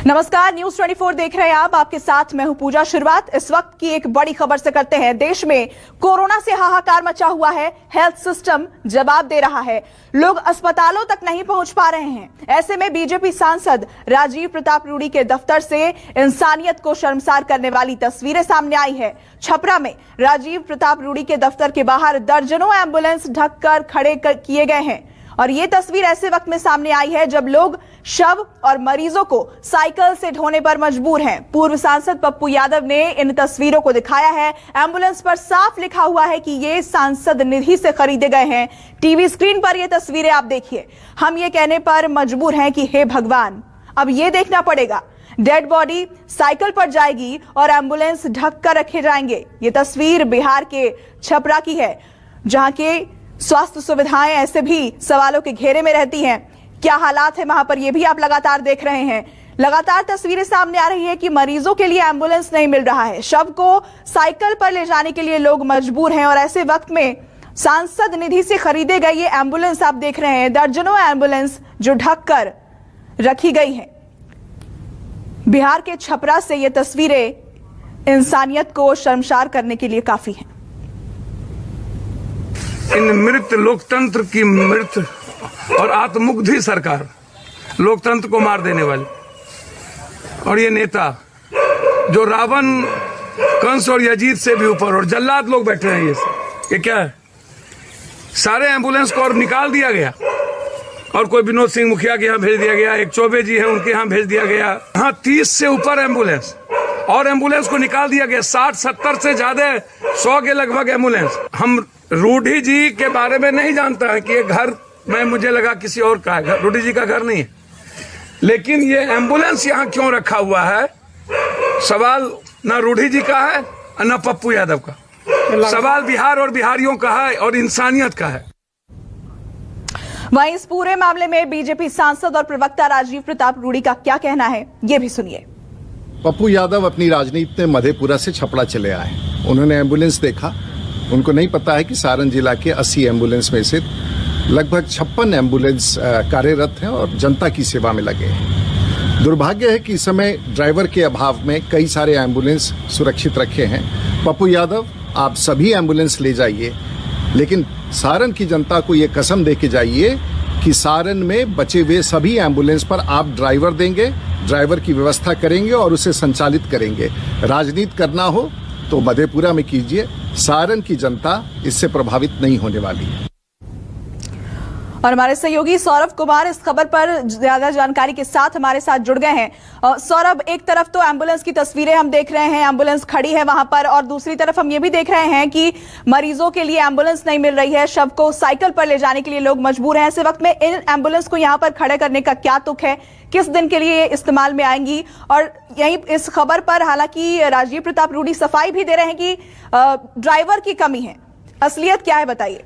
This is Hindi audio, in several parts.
नमस्कार, न्यूज 24 देख रहे हैं आप। आपके साथ मैं हूं पूजा। शुरुआत इस वक्त की एक बड़ी खबर से करते हैं। देश में कोरोना से हाहाकार मचा हुआ है। हेल्थ सिस्टम जवाब दे रहा है। लोग अस्पतालों तक नहीं पहुंच पा रहे हैं। ऐसे में बीजेपी सांसद राजीव प्रताप रूडी के दफ्तर से इंसानियत को शर्मसार करने वाली तस्वीरें सामने आई है। छपरा में राजीव प्रताप रूडी के दफ्तर के बाहर दर्जनों एम्बुलेंस ढककर खड़े किए गए हैं और ये तस्वीर ऐसे वक्त में सामने आई है जब लोग शव और मरीजों को साइकिल से ढोने पर मजबूर हैं। पूर्व सांसद पप्पू यादव ने इन तस्वीरों को दिखाया है। एम्बुलेंस पर साफ लिखा हुआ है कि ये सांसद निधि से खरीदे गए हैं। टीवी स्क्रीन पर ये तस्वीरें आप देखिए। हम ये कहने पर मजबूर हैं कि हे भगवान, अब ये देखना पड़ेगा। डेड बॉडी साइकिल पर जाएगी और एम्बुलेंस ढक कर रखे जाएंगे। ये तस्वीर बिहार के छपरा की है, जहां के स्वास्थ्य सुविधाएं ऐसे भी सवालों के घेरे में रहती हैं। क्या हालात है वहां पर, ये भी आप लगातार देख रहे हैं। लगातार तस्वीरें सामने आ रही है कि मरीजों के लिए एम्बुलेंस नहीं मिल रहा है। शव को साइकिल पर ले जाने के लिए लोग मजबूर हैं और ऐसे वक्त में सांसद निधि से खरीदे गए ये एम्बुलेंस आप देख रहे हैं। दर्जनों एम्बुलेंस जो ढक कर रखी गई हैं। बिहार के छपरा से ये तस्वीरें इंसानियत को शर्मसार करने के लिए काफी हैं। इन मृत लोकतंत्र की मृत और आत्ममुग्धी सरकार, लोकतंत्र को मार देने वाली, और ये नेता जो रावण, कंस और यजीद से भी ऊपर और जल्लाद लोग बैठे हैं, ये क्या है? सारे एम्बुलेंस को और निकाल दिया गया और कोई विनोद सिंह मुखिया के यहाँ भेज दिया गया, एक चौबे जी हैं उनके यहाँ भेज दिया गया। हाँ, 30 से ऊपर एम्बुलेंस और एम्बुलेंस को निकाल दिया गया। 60-70 से ज्यादा, 100 के लगभग एम्बुलेंस। हम रूडी जी के बारे में नहीं जानता है कि ये घर में, मुझे लगा किसी और का है, रूडी जी का घर नहीं है। लेकिन ये एम्बुलेंस यहाँ क्यों रखा हुआ है, सवाल ना रूडी जी का है और ना पप्पू यादव का। सवाल बिहार और बिहारियों का है और इंसानियत का है। वहीं इस पूरे मामले में बीजेपी सांसद और प्रवक्ता राजीव प्रताप रूडी का क्या कहना है, ये भी सुनिए। पप्पू यादव अपनी राजनीति में मधेपुरा से छपरा चले आए। उन्होंने एम्बुलेंस देखा। उनको नहीं पता है कि सारण जिला के 80 एम्बुलेंस में से लगभग 56 एम्बुलेंस कार्यरत हैं और जनता की सेवा में लगे हैं। दुर्भाग्य है कि इस समय ड्राइवर के अभाव में कई सारे एम्बुलेंस सुरक्षित रखे हैं। पप्पू यादव, आप सभी एम्बुलेंस ले जाइए, लेकिन सारण की जनता को ये कसम दे के जाइए कि सारण में बचे हुए सभी एम्बुलेंस पर आप ड्राइवर देंगे, ड्राइवर की व्यवस्था करेंगे और उसे संचालित करेंगे। राजनीति करना हो तो मधेपुरा में कीजिए। सारण की जनता इससे प्रभावित नहीं होने वाली है। और हमारे सहयोगी सौरभ कुमार इस खबर पर ज्यादा जानकारी के साथ हमारे साथ जुड़ गए हैं। सौरभ, एक तरफ तो एम्बुलेंस की तस्वीरें हम देख रहे हैं, एम्बुलेंस खड़ी है वहां पर, और दूसरी तरफ हम ये भी देख रहे हैं कि मरीजों के लिए एम्बुलेंस नहीं मिल रही है। शव को साइकिल पर ले जाने के लिए लोग मजबूर हैं। ऐसे वक्त में इन एम्बुलेंस को यहाँ पर खड़े करने का क्या तुक है, किस दिन के लिए इस्तेमाल में आएंगी? और यही इस खबर पर हालांकि राजीव प्रताप रूडी सफाई भी दे रहे हैं कि ड्राइवर की कमी है। असलियत क्या है, बताइए।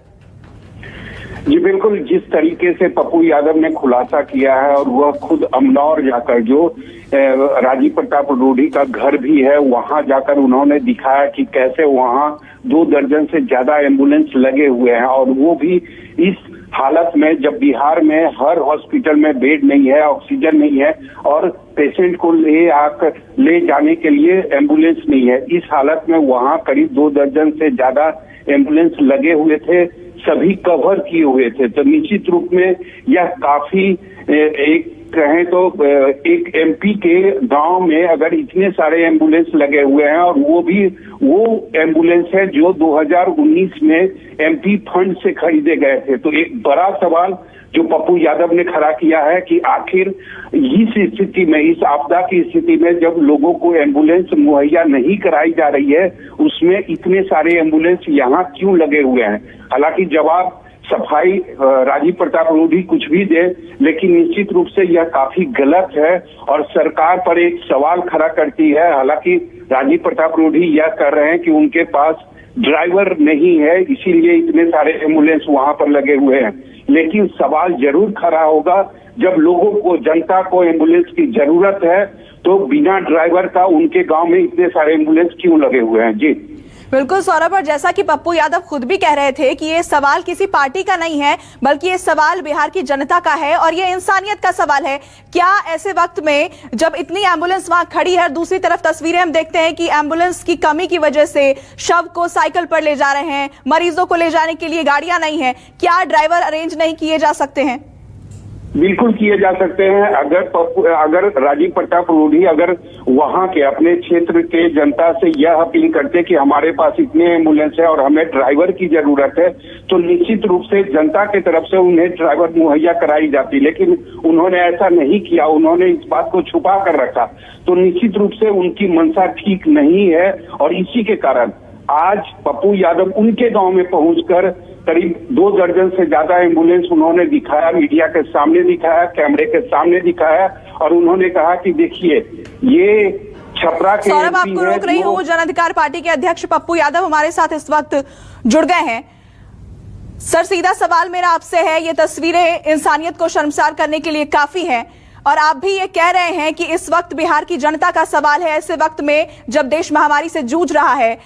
जी बिल्कुल, जिस तरीके से पप्पू यादव ने खुलासा किया है और वह खुद अमनौर जाकर, जो राजीव प्रताप रूडी का घर भी है, वहां जाकर उन्होंने दिखाया कि कैसे वहां 2 दर्जन से ज्यादा एम्बुलेंस लगे हुए हैं, और वो भी इस हालत में जब बिहार में हर हॉस्पिटल में बेड नहीं है, ऑक्सीजन नहीं है और पेशेंट को ले जाने के लिए एम्बुलेंस नहीं है। इस हालत में वहां करीब 2 दर्जन से ज्यादा एम्बुलेंस लगे हुए थे, सभी कवर किए हुए थे। तो निश्चित रूप में यह काफी एक कहें तो एक एमपी के गांव में अगर इतने सारे एम्बुलेंस लगे हुए हैं, और वो एम्बुलेंस है जो 2019 में एमपी फंड से खरीदे गए थे, तो एक बड़ा सवाल जो पप्पू यादव ने खड़ा किया है कि आखिर इस स्थिति में, इस आपदा की स्थिति में जब लोगों को एम्बुलेंस मुहैया नहीं कराई जा रही है, उसमें इतने सारे एम्बुलेंस यहाँ क्यों लगे हुए हैं। हालांकि जवाब सफाई राजीव प्रताप रूडी कुछ भी दे, लेकिन निश्चित रूप से यह काफी गलत है और सरकार पर एक सवाल खड़ा करती है। हालांकि राजीव प्रताप रूडी यह कर रहे हैं कि उनके पास ड्राइवर नहीं है, इसीलिए इतने सारे एम्बुलेंस वहां पर लगे हुए हैं। लेकिन सवाल जरूर खड़ा होगा, जब लोगों को, जनता को एम्बुलेंस की जरूरत है, तो बिना ड्राइवर का उनके गांव में इतने सारे एम्बुलेंस क्यों लगे हुए हैं। जी बिल्कुल सौरभ, और जैसा कि पप्पू यादव खुद भी कह रहे थे कि ये सवाल किसी पार्टी का नहीं है, बल्कि ये सवाल बिहार की जनता का है और ये इंसानियत का सवाल है। क्या ऐसे वक्त में जब इतनी एम्बुलेंस वहां खड़ी है, दूसरी तरफ तस्वीरें हम देखते हैं कि एम्बुलेंस की कमी की वजह से शव को साइकिल पर ले जा रहे हैं, मरीजों को ले जाने के लिए गाड़ियां नहीं है, क्या ड्राइवर अरेंज नहीं किए जा सकते हैं? बिल्कुल किए जा सकते हैं। अगर राजीव प्रताप रूडी अगर वहां के अपने क्षेत्र के जनता से यह अपील करते कि हमारे पास इतने एम्बुलेंस है और हमें ड्राइवर की जरूरत है, तो निश्चित रूप से जनता की तरफ से उन्हें ड्राइवर मुहैया कराई जाती। लेकिन उन्होंने ऐसा नहीं किया, उन्होंने इस बात को छुपा कर रखा। तो निश्चित रूप से उनकी मंशा ठीक नहीं है और इसी के कारण आज पप्पू यादव उनके गांव में पहुंचकर करीब 2 दर्जन से ज्यादा एम्बुलेंस उन्होंने दिखाया, मीडिया के सामने दिखाया, कैमरे के सामने दिखाया और उन्होंने कहा कि देखिए ये छपरा के सौरभ, आपको रोक रही हूँ। जन अधिकार पार्टी के अध्यक्ष पप्पू यादव हमारे साथ इस वक्त जुड़ गए हैं। सर, सीधा सवाल मेरा आपसे है, ये तस्वीरें इंसानियत को शर्मसार करने के लिए काफी हैं और आप भी ये कह रहे हैं कि इस वक्त बिहार की जनता का सवाल है। ऐसे वक्त में जब देश महामारी से जूझ रहा है,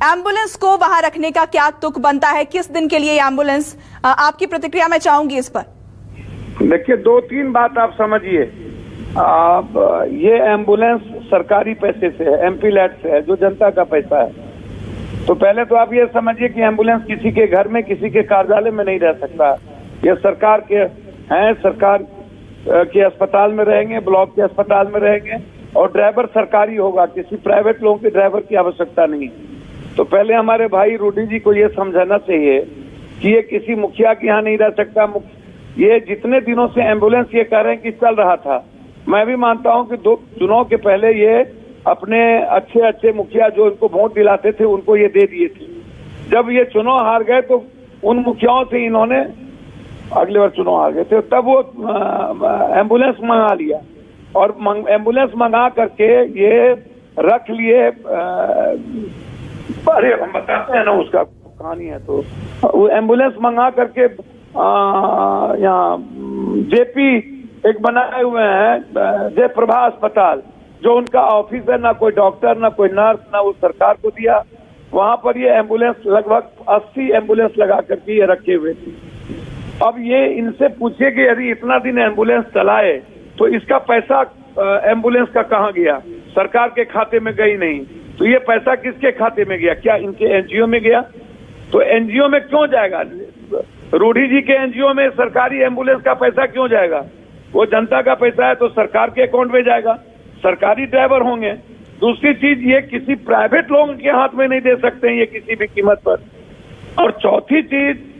एम्बुलेंस को वहां रखने का क्या तुक बनता है? किस दिन के लिए एम्बुलेंस? आपकी प्रतिक्रिया मैं चाहूंगी इस पर। देखिए, 2-3 बात आप समझिए। ये एम्बुलेंस सरकारी पैसे से है, एमपी लैट से है, जो जनता का पैसा है। तो पहले तो आप ये समझिए कि एम्बुलेंस किसी के घर में, किसी के कार्यालय में नहीं रह सकता। ये सरकार के हैं, सरकार के अस्पताल में रहेंगे, ब्लॉक के अस्पताल में रहेंगे और ड्राइवर सरकारी होगा, किसी प्राइवेट लोगों के ड्राइवर की आवश्यकता नहीं। तो पहले हमारे भाई रूडी जी को ये समझाना चाहिए कि ये किसी मुखिया के यहाँ नहीं रह सकता। ये जितने दिनों से एम्बुलेंस ये कह रहे हैं कि चल रहा था, मैं भी मानता हूँ कि 2 चुनाव के पहले ये अपने अच्छे मुखिया जो इनको वोट दिलाते थे उनको ये दे दिए थे। जब ये चुनाव हार गए तो उन मुखियाओं से इन्होंने, अगले बार चुनाव हार गए थे तब वो एम्बुलेंस मंगा लिया और एम्बुलेंस मंगा करके ये रख लिए। अरे हम बताते हैं ना, उसका कहानी है। तो वो एम्बुलेंस मंगा करके यहाँ जेपी एक बनाए हुए हैं, जयप्रभा अस्पताल, जो उनका ऑफिस है, ना कोई डॉक्टर ना कोई नर्स, ना वो सरकार को दिया। वहां पर ये एम्बुलेंस लगभग 80 एम्बुलेंस लगा करके ये रखे हुए थे। अब ये इनसे पूछिए कि यदि इतना दिन एम्बुलेंस चलाए तो इसका पैसा एम्बुलेंस का कहाँ गया? सरकार के खाते में गई नहीं, तो ये पैसा किसके खाते में गया? क्या इनके एनजीओ में गया? तो एनजीओ में क्यों जाएगा? रूडी जी के एनजीओ में सरकारी एम्बुलेंस का पैसा क्यों जाएगा? वो जनता का पैसा है तो सरकार के अकाउंट में जाएगा, सरकारी ड्राइवर होंगे। दूसरी चीज, ये किसी प्राइवेट लोगों के हाथ में नहीं दे सकते हैं ये किसी भी कीमत पर। और चौथी चीज,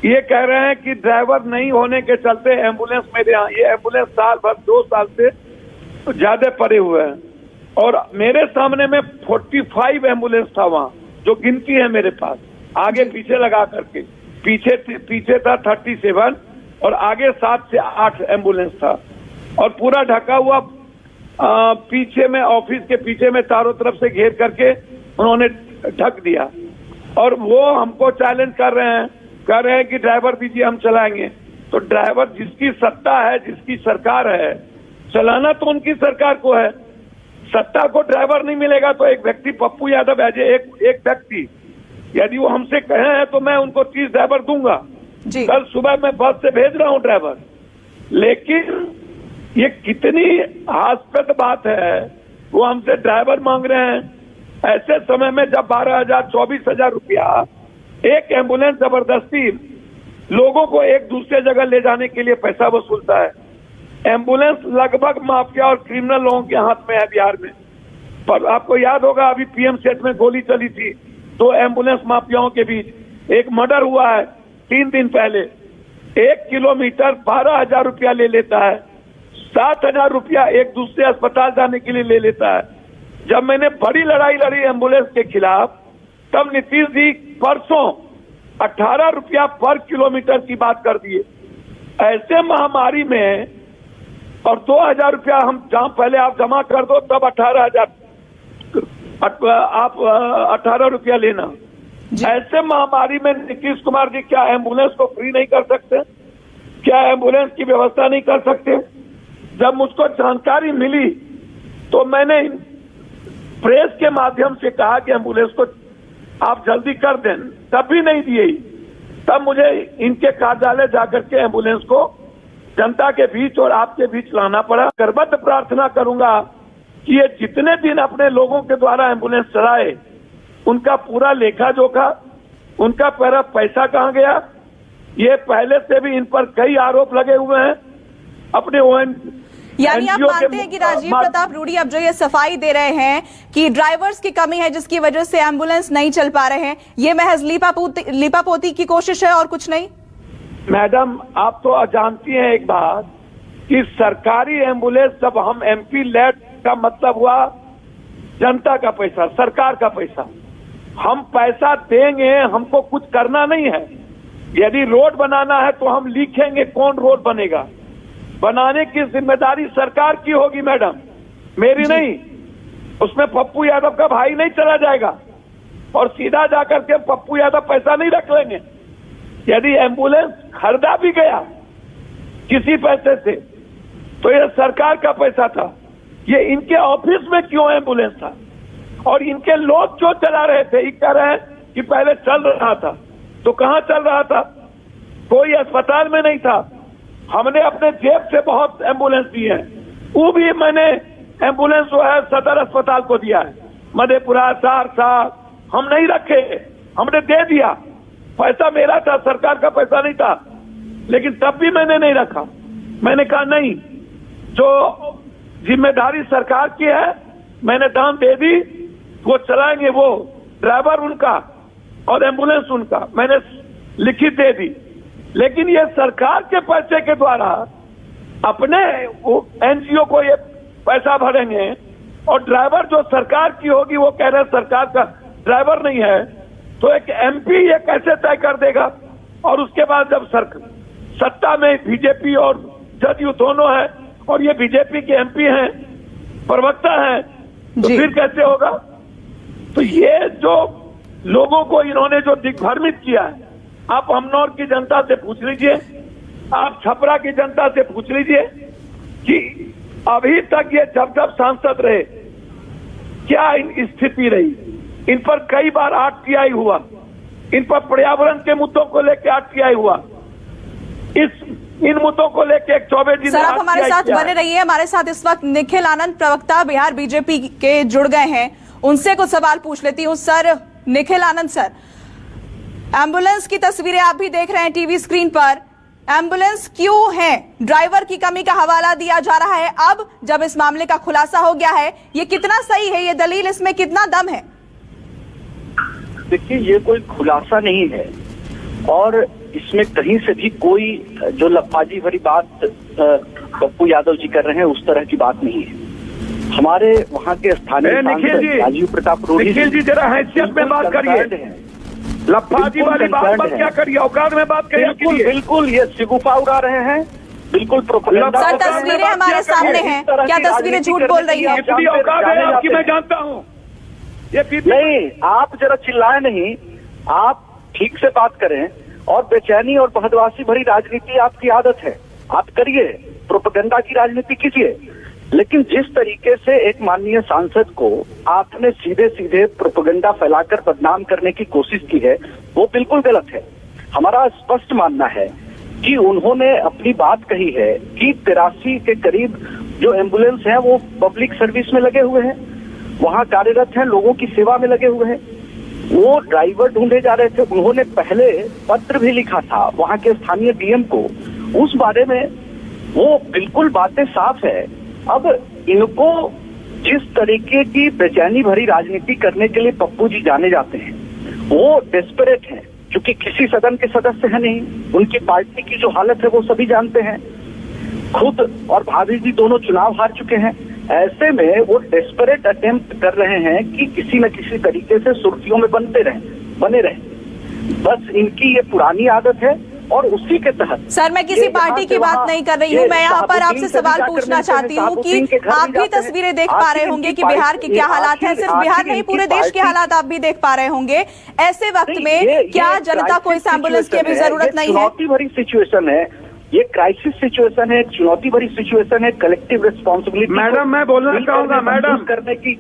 ये कह रहे हैं कि ड्राइवर नहीं होने के चलते एम्बुलेंस मेरे यहाँ, ये एम्बुलेंस साल भर 2 साल से ज्यादा पड़े हुए हैं और मेरे सामने में 45 एम्बुलेंस था वहाँ, जो गिनती है मेरे पास, आगे पीछे लगा करके। पीछे था 37 और आगे 7 से 8 एम्बुलेंस था और पूरा ढका हुआ। पीछे में, ऑफिस के पीछे में चारों तरफ से घेर करके उन्होंने ढक दिया और वो हमको चैलेंज कर रहे हैं कि ड्राइवर दीजिए, हम चलाएंगे। तो ड्राइवर, जिसकी सत्ता है, जिसकी सरकार है, चलाना तो उनकी सरकार को है। सत्ता को ड्राइवर नहीं मिलेगा तो एक व्यक्ति, पप्पू यादव एक व्यक्ति, यदि वो हमसे कहे हैं तो मैं उनको 30 ड्राइवर दूंगा। कल सुबह मैं बस से भेज रहा हूं ड्राइवर। लेकिन ये कितनी हास्यास्पद बात है, वो हमसे ड्राइवर मांग रहे हैं ऐसे समय में जब 12,000 24,000 रुपया एक एम्बुलेंस जबरदस्ती लोगों को एक दूसरे जगह ले जाने के लिए पैसा वसूलता है। एम्बुलेंस लगभग माफिया और क्रिमिनल लोगों के हाथ में है बिहार में। पर आपको याद होगा, अभी पीएम सेट में गोली चली थी 2 एम्बुलेंस माफियाओं के बीच। एक मर्डर हुआ है 3 दिन पहले। 1 किलोमीटर 12,000 रुपया ले लेता है, 7,000 रुपया एक दूसरे अस्पताल जाने के लिए ले लेता है। जब मैंने बड़ी लड़ाई लड़ी एम्बुलेंस के खिलाफ, तब नीतीश जी परसों 18 रुपया पर किलोमीटर की बात कर दिए। ऐसे महामारी में, और 2,000 रुपया हम पहले आप जमा कर दो, तब 18,000 आप 18 रुपया लेना। ऐसे महामारी में नीतीश कुमार जी क्या एम्बुलेंस को फ्री नहीं कर सकते? क्या एम्बुलेंस की व्यवस्था नहीं कर सकते? जब मुझको जानकारी मिली तो मैंने प्रेस के माध्यम से कहा कि एम्बुलेंस को आप जल्दी कर दें, तब भी नहीं दिए। तब मुझे इनके कार्यालय जाकर के एम्बुलेंस को जनता के बीच और आपके बीच लाना पड़ा। करबद्ध प्रार्थना करूंगा कि ये जितने दिन अपने लोगों के द्वारा एम्बुलेंस चलाए, उनका पूरा लेखा जोखा, उनका पूरा पैसा कहाँ गया, ये पहले से भी इन पर कई आरोप लगे हुए हैं। अपने यानी आप मानते हैं कि राजीव प्रताप रूडी अब जो ये सफाई दे रहे हैं कि ड्राइवर्स की कमी है जिसकी वजह से एम्बुलेंस नहीं चल पा रहे हैं, ये महज लीपापोती की कोशिश है और कुछ नहीं? मैडम, आप तो जानती हैं एक बात कि सरकारी एम्बुलेंस, जब हम एमपी लेड का मतलब हुआ जनता का पैसा, सरकार का पैसा। हम पैसा देंगे, हमको कुछ करना नहीं है। यदि रोड बनाना है तो हम लिखेंगे कौन रोड बनेगा, बनाने की जिम्मेदारी सरकार की होगी मैडम, मेरी नहीं। उसमें पप्पू यादव का भाई नहीं चला जाएगा और सीधा जाकर के पप्पू यादव पैसा नहीं रख लेंगे। यदि एम्बुलेंस खरीदा भी गया किसी पैसे से तो यह सरकार का पैसा था। ये इनके ऑफिस में क्यों एम्बुलेंस था? और इनके लोग क्यों चला रहे थे? ये कह रहे हैं कि पहले चल रहा था, तो कहां चल रहा था? कोई अस्पताल में नहीं था। हमने अपने जेब से बहुत एम्बुलेंस दी है, वो भी मैंने एम्बुलेंस जो है सदर अस्पताल को दिया है, मधेपुरा, सहरसा। हम नहीं रखे, हमने दे दिया। पैसा मेरा था, सरकार का पैसा नहीं था, लेकिन तब भी मैंने नहीं रखा। मैंने कहा नहीं, जो जिम्मेदारी सरकार की है, मैंने दान दे दी, वो चलाएंगे, वो ड्राइवर उनका और एम्बुलेंस उनका, मैंने लिखित दे दी। लेकिन ये सरकार के पैसे के द्वारा अपने एनजीओ को ये पैसा भरेंगे और ड्राइवर जो सरकार की होगी वो कह रहे हैं सरकार का ड्राइवर नहीं है, तो एक एमपी ये कैसे तय कर देगा? और उसके बाद जब सत्ता में बीजेपी और जदयू दोनों है और ये बीजेपी के एमपी हैं, प्रवक्ता हैं, तो फिर कैसे होगा? तो ये जो लोगों को इन्होंने जो दिग्भ्रमित किया है, आप अमनौर की जनता से पूछ लीजिए, आप छपरा की जनता से पूछ लीजिए कि अभी तक ये जब सांसद रहे क्या इन स्थिति रही। इन पर कई बार आरटीआई हुआ, इन पर पर्यावरण के मुद्दों को लेकर आरटीआई हुआ, इन मुद्दों को लेकर एक 24 दिन। सर, आप हमारे साथ बने रहिए। हमारे साथ इस वक्त निखिल आनंद, प्रवक्ता बिहार बीजेपी के, जुड़ गए हैं। उनसे कुछ सवाल पूछ लेती हूँ। Sir, Nikhil Anand sir, ambulance की तस्वीरें आप भी देख रहे हैं टीवी स्क्रीन पर। एम्बुलेंस क्यों है? ड्राइवर की कमी का हवाला दिया जा रहा है। अब जब इस मामले का खुलासा हो गया है, ये कितना सही है? ये दलील, इसमें कितना दम है? देखिए, ये कोई खुलासा नहीं है और इसमें कहीं से भी कोई जो लफाजी भरी बात पप्पू यादव जी कर रहे हैं उस तरह की बात नहीं है। हमारे वहाँ के स्थानीय सांसद राजीव प्रताप रूडी जी, जरा हैसियत में बात करिए, लफाजी वाली बात पर क्या करिए, औकात में बात करिए। बिल्कुल ये शिगुफा उड़ा रहे हैं, बिल्कुल प्रोपेगेंडा। सर, तस्वीरें हमारे सामने हैं, क्या तस्वीरें झूठ बोल रही हैं? औकात है आपकी, मैं जानता हूँ। नहीं, आप जरा चिल्लाए नहीं, आप ठीक से बात करें। और बेचैनी और बहदवासी भरी राजनीति आपकी आदत है, आप करिए, प्रोपेगेंडा की राजनीति कीजिए, लेकिन जिस तरीके से एक माननीय सांसद को आपने सीधे सीधे प्रोपेगेंडा फैलाकर बदनाम करने की कोशिश की है, वो बिल्कुल गलत है। हमारा स्पष्ट मानना है कि उन्होंने अपनी बात कही है कि 83 के करीब जो एम्बुलेंस है वो पब्लिक सर्विस में लगे हुए हैं, वहां कार्यरत हैं, लोगों की सेवा में लगे हुए हैं। वो ड्राइवर ढूंढे जा रहे थे। उन्होंने पहले पत्र भी लिखा था वहां के स्थानीय डीएम को, उस बारे में वो बिल्कुल बातें साफ है। अब इनको जिस तरीके की बेचैनी भरी राजनीति करने के लिए पप्पू जी जाने जाते हैं, वो डेस्परेट हैं, क्योंकि किसी सदन के सदस्य हैं नहीं। उनकी पार्टी की जो हालत है वो सभी जानते हैं, खुद और भाभी जी दोनों चुनाव हार चुके हैं। ऐसे में वो डेस्परेट अटेम्प्ट कर रहे हैं कि किसी न किसी तरीके से सुर्खियों में बने रहे। बस इनकी ये पुरानी आदत है और उसी के तहत। सर, मैं किसी पार्टी की बात नहीं कर रही हूँ, मैं यहाँ पर आपसे सवाल पूछना चाहती हूँ कि आप भी तस्वीरें देख पा रहे होंगे कि बिहार के क्या हालात हैं। सिर्फ बिहार नहीं, पूरे देश के हालात आप भी देख पा रहे होंगे। ऐसे वक्त में क्या जनता को इस एम्बुलेंस की अभी जरूरत नहीं है? चुनौती भरी सिचुएशन है, ये क्राइसिस सिचुएशन है, चुनौती भरी सिचुएशन है, कलेक्टिव रिस्पॉन्सिबिलिटी। मैडम, मैं बोलना चाहूंगा, मैडम, करने की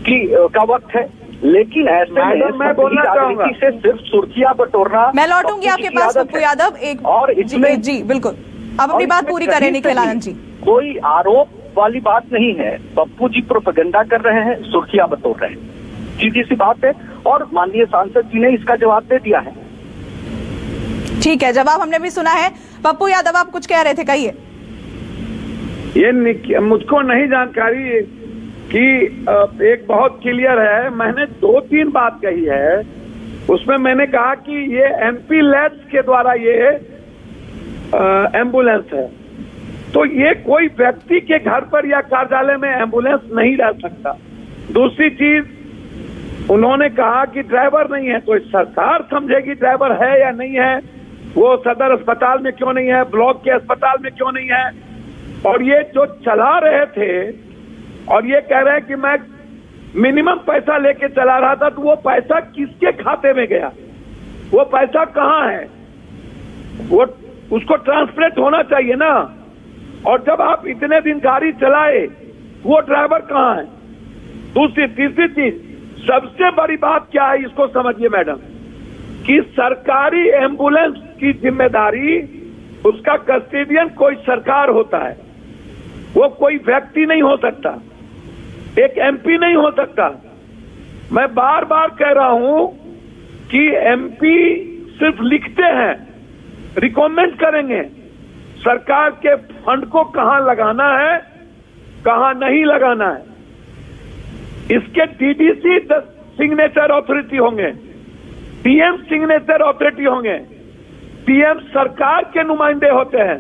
का वक्त है। लेकिन ऐसे मैडम, मैं बोलना चाहूंगा से सिर्फ सुर्खियां बटोरना। मैं लौटूंगी आपके पास पप्पू यादव एक और इसमें जी बिल्कुल आप अपनी बात पूरी करें निखिल आनंद जी। कोई आरोप वाली बात नहीं है। पप्पू जी प्रोपेगेंडा कर रहे हैं, सुर्खियां बटोर रहे हैं, सीधी सी बात है। और माननीय सांसद जी ने इसका जवाब दे दिया है। ठीक है, जवाब हमने भी सुना है। पप्पू यादव आप कुछ कह रहे थे, कहिए। ये मुझको नहीं जानकारी कि एक बहुत क्लियर है। मैंने 2-3 बात कही है, उसमें मैंने कहा कि ये एमपी लैब्स के द्वारा ये एम्बुलेंस है, तो ये कोई व्यक्ति के घर पर या कार्यालय में एम्बुलेंस नहीं रह सकता। दूसरी चीज उन्होंने कहा कि ड्राइवर नहीं है, तो सरकार समझेगी ड्राइवर है या नहीं है, वो सदर अस्पताल में क्यों नहीं है, ब्लॉक के अस्पताल में क्यों नहीं है। और ये जो चला रहे थे और ये कह रहे हैं कि मैं मिनिमम पैसा लेके चला रहा था, तो वो पैसा किसके खाते में गया, वो पैसा कहाँ है, वो उसको ट्रांसपेरेंट होना चाहिए ना। और जब आप इतने दिन गाड़ी चलाए, वो ड्राइवर कहाँ है। तीसरी चीज, सबसे बड़ी बात क्या है, इसको समझिए मैडम, कि सरकारी एम्बुलेंस की जिम्मेदारी, उसका कस्टोडियन कोई सरकार होता है, वो कोई व्यक्ति नहीं हो सकता, एक एमपी नहीं हो सकता। मैं बार बार कह रहा हूं कि एमपी सिर्फ लिखते हैं, रिकमेंड करेंगे सरकार के फंड को कहां लगाना है, कहां नहीं लगाना है। इसके डीडीसी सिग्नेचर अथॉरिटी होंगे, पीएम सिग्नेचर अथॉरिटी होंगे, पीएम सरकार के नुमाइंदे होते हैं।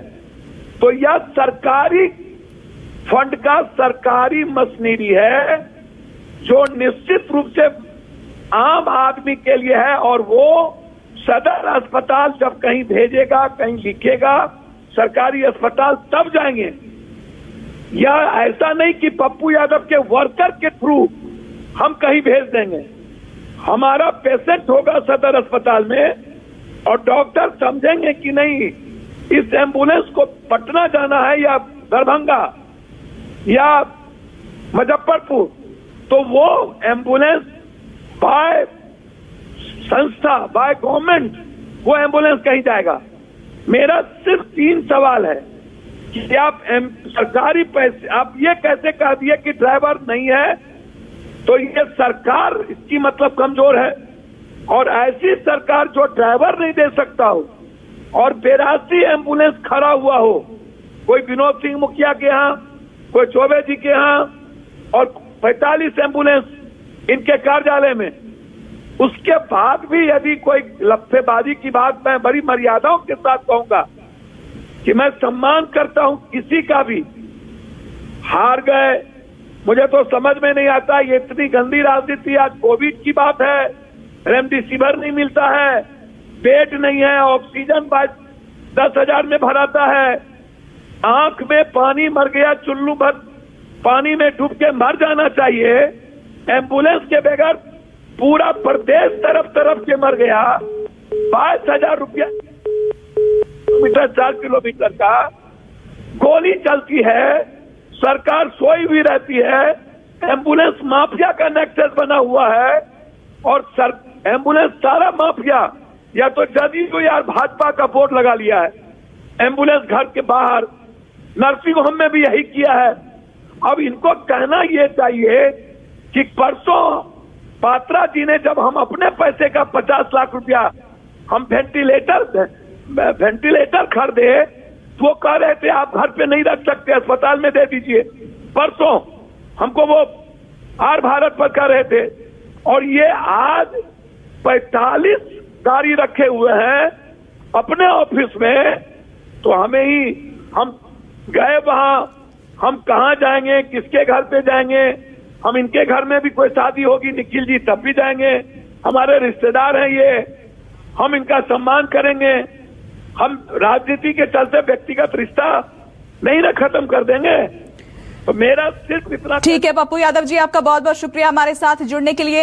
तो यह सरकारी फंड का सरकारी मशीनरी है जो निश्चित रूप से आम आदमी के लिए है, और वो सदर अस्पताल जब कहीं भेजेगा, कहीं लिखेगा, सरकारी अस्पताल तब जाएंगे। या ऐसा नहीं कि पप्पू यादव के वर्कर के थ्रू हम कहीं भेज देंगे। हमारा पेशेंट होगा सदर अस्पताल में और डॉक्टर समझेंगे कि नहीं इस एम्बुलेंस को पटना जाना है या दरभंगा या मुजफ्फरपुर, तो वो एम्बुलेंस बाय संस्था, बाय गवर्नमेंट, वो एम्बुलेंस कहीं जाएगा। मेरा सिर्फ 3 सवाल है कि आप सरकारी पैसे, आप ये कैसे कह दिए कि ड्राइवर नहीं है, तो ये सरकार इसकी मतलब कमजोर है। और ऐसी सरकार जो ड्राइवर नहीं दे सकता हो और 82 एम्बुलेंस खड़ा हुआ हो, कोई विनोद सिंह मुखिया के यहाँ, कोई चौबे जी के यहाँ, और 45 एम्बुलेंस इनके कार्यालय में, उसके बाद भी यदि कोई लफ्फेबाजी की बात, मैं बड़ी मर्यादाओं के साथ कहूंगा कि मैं सम्मान करता हूं किसी का भी, हार गए, मुझे तो समझ में नहीं आता। ये इतनी गंदी राजनीति, आज कोविड की बात है, रेमडेसिविर नहीं मिलता है, बेड नहीं है, ऑक्सीजन 10,000 में भराता है, आंख में पानी मर गया, चुल्लू भर पानी में डूब के मर जाना चाहिए, एम्बुलेंस के बगैर पूरा प्रदेश तरफ के मर गया। 22,000 रुपया किलोमीटर, 4 किलोमीटर का गोली चलती है, सरकार सोई हुई रहती है, एम्बुलेंस माफिया का नेक्सस बना हुआ है, और एम्बुलेंस सारा माफिया, या तो जदयू या भाजपा का बोर्ड लगा लिया है एम्बुलेंस घर के बाहर। नर्सिंग होम में भी यही किया है। अब इनको कहना ये चाहिए कि परसों पात्रा जी ने जब हम अपने पैसे का 50 लाख रुपया हम वेंटिलेटर खरीदे, तो वो कह रहे थे आप घर पे नहीं रख सकते, अस्पताल में दे दीजिए। परसों हमको वो आर भारत पर कह रहे थे, और ये आज 45 गाड़ी रखे हुए हैं अपने ऑफिस में। तो हमें ही, हम गए वहां, हम कहाँ जाएंगे, किसके घर पे जाएंगे, हम इनके घर में भी कोई शादी होगी निखिल जी तब भी जाएंगे, हमारे रिश्तेदार हैं ये, हम इनका सम्मान करेंगे। हम राजनीति के चलते व्यक्तिगत रिश्ता नहीं ना खत्म कर देंगे। तो मेरा सिर्फ इतना। ठीक है पप्पू यादव जी, आपका बहुत बहुत शुक्रिया हमारे साथ जुड़ने के लिए।